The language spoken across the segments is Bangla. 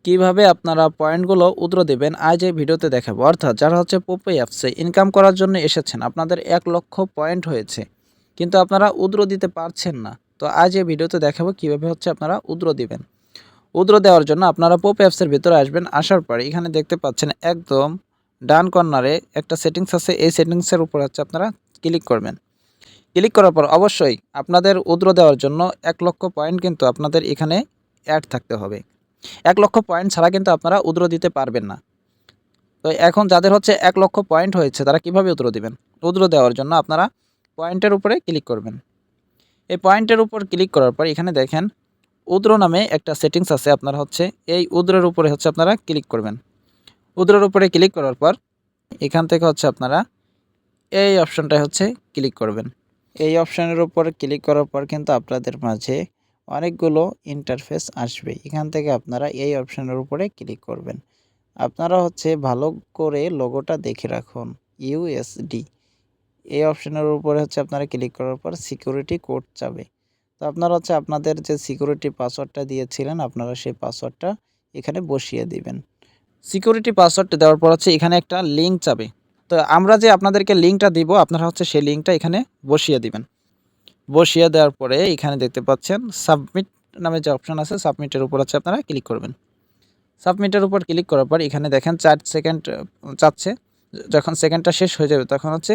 কিভাবে আপনারা পয়েন্টগুলো উদ্র দেবেন আজ এই ভিডিওতে দেখাবো। অর্থাৎ যারা হচ্ছে পোপে অ্যাপসে ইনকাম করার জন্য এসেছেন, আপনাদের 1,00,000 পয়েন্ট হয়েছে, কিন্তু আপনারা উদ্র দিতে পারছেন না। তো আজ এই ভিডিওতে দেখাবো কিভাবে হচ্ছে আপনারা উদ্র দিবেন। উদ্র দেওয়ার জন্য আপনারা পোপে অ্যাপসের ভিতরে আসবেন। আসার পরে এখানে দেখতে পাচ্ছেন একদম ডান কর্নারে একটা সেটিংস আছে, এই সেটিংসের উপর হচ্ছে আপনারা ক্লিক করবেন। ক্লিক করার পর অবশ্যই আপনাদের উদ্র দেওয়ার জন্য 1,00,000 পয়েন্ট কিন্তু আপনাদের এখানে অ্যাড থাকতে হবে। 1,00,000 পয়েন্ট ছাড়া কিন্তু আপনারা উদ্র দিতে পারবেন না। তো এখন যাদের হচ্ছে 1,00,000 পয়েন্ট হয়েছে তারা কিভাবে উদ্র দিবেন? উদ্র দেওয়ার জন্য আপনারা পয়েন্টের উপরে ক্লিক করবেন। এই পয়েন্টের উপর ক্লিক করার পর এখানে দেখেন উদ্র নামে একটা সেটিংস আছে, আপনারা হচ্ছে এই উদ্রের উপরে হচ্ছে আপনারা ক্লিক করবেন। উদ্রের উপরে ক্লিক করার পর এখান থেকে হচ্ছে আপনারা এই অপশনটায় হচ্ছে ক্লিক করবেন। এই অপশনের উপর ক্লিক করার পর কিন্তু আপনাদের মাঝে অনেকগুলো ইন্টারফেস আসবে। এখান থেকে আপনারা এই অপশনের উপরে ক্লিক করবেন। আপনারা হচ্ছে ভালো করে লোগোটা দেখে রাখুন, ইউএসডি। এই অপশনের উপরে হচ্ছে আপনারা ক্লিক করার পর সিকিউরিটি কোড চাবে। তো আপনারা হচ্ছে আপনাদের যে সিকিউরিটি পাসওয়ার্ডটা দিয়েছিলেন আপনারা সেই পাসওয়ার্ডটা এখানে বসিয়ে দিবেন। সিকিউরিটি পাসওয়ার্ডটা দেওয়ার পর হচ্ছে এখানে একটা লিঙ্ক চাবে। তো আমরা যে আপনাদেরকে লিঙ্কটা দিব আপনারা হচ্ছে সেই লিঙ্কটা এখানে বসিয়ে দিবেন। বসিয়ে দেওয়ার পরে এখানে দেখতে পাচ্ছেন সাবমিট নামে যে অপশন আছে, সাবমিটের উপর হচ্ছে আপনারা ক্লিক করবেন। সাবমিটের উপর ক্লিক করার পর এখানে দেখেন 4 সেকেন্ড চাচ্ছে। যখন সেকেন্ডটা শেষ হয়ে যাবে তখন হচ্ছে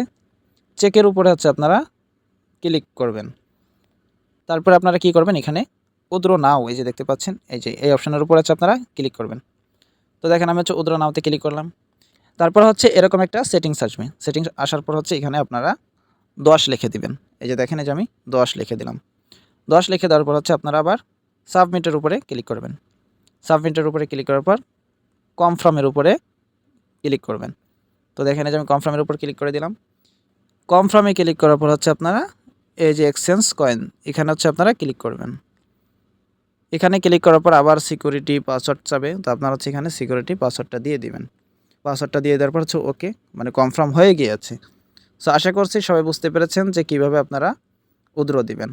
চেকের উপরে হচ্ছে আপনারা ক্লিক করবেন। তারপরে আপনারা কি করবেন, এখানে উদ্র নাও এই যে দেখতে পাচ্ছেন, এই যে এই অপশনের উপর হচ্ছে আপনারা ক্লিক করবেন। তো দেখেন আমি হচ্ছে উদ্র নাওতে ক্লিক করলাম। তারপর হচ্ছে এরকম একটা সেটিংস আসবে। সেটিংস আসার পর হচ্ছে এখানে আপনারা 10 লিখে দিবেন। এই যে দেখেন এই যে আমি 10 লিখে দিলাম। 10 লিখে দেওয়ার পর হচ্ছে আপনারা আবার সাবমিটের উপরে ক্লিক করবেন। সাবমিটের উপরে ক্লিক করার পর কনফার্মের উপরে ক্লিক করবেন। তো দেখেন এই যে আমি কনফার্মের উপর ক্লিক করে দিলাম। কনফার্মে ক্লিক করার পর হচ্ছে আপনারা এই যে এক্সচেঞ্জ কয়েন এখানে হচ্ছে আপনারা ক্লিক করবেন। এখানে ক্লিক করার পর আবার সিকিউরিটি পাসওয়ার্ড চাবে। তো আপনারা হচ্ছে এখানে সিকিউরিটি পাসওয়ার্ডটা দিয়ে দিবেন। পাসওয়ার্ডটা দিয়ে দেওয়ার পর হচ্ছে ওকে, মানে কনফার্ম হয়ে গিয়েছে। সো আশা করছি সবাই বুঝতে পেরেছেন যে কিভাবে আপনারা উদ্র দিবেন।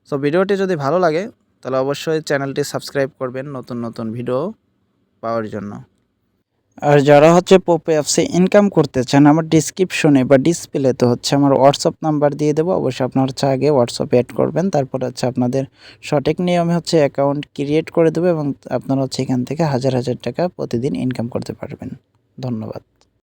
সো ভিডিওটি যদি ভালো লাগে তাহলে অবশ্যই চ্যানেলটি সাবস্ক্রাইব করবেন নতুন নতুন ভিডিও পাওয়ার জন্য। আর যারা হচ্ছে পোপে অ্যাপসে ইনকাম করতে চান, আমার ডিসক্রিপশনে বা ডিসপ্লেতে হচ্ছে আমার হোয়াটসঅ্যাপ নাম্বার দিয়ে দেবো। অবশ্যই আপনারা হচ্ছে আগে হোয়াটসঅ্যাপে অ্যাড করবেন, তারপরে হচ্ছে আপনাদের সঠিক নিয়মে হচ্ছে অ্যাকাউন্ট ক্রিয়েট করে দেবো এবং আপনারা হচ্ছে এখান থেকে হাজার হাজার টাকা প্রতিদিন ইনকাম করতে পারবেন। ধন্যবাদ।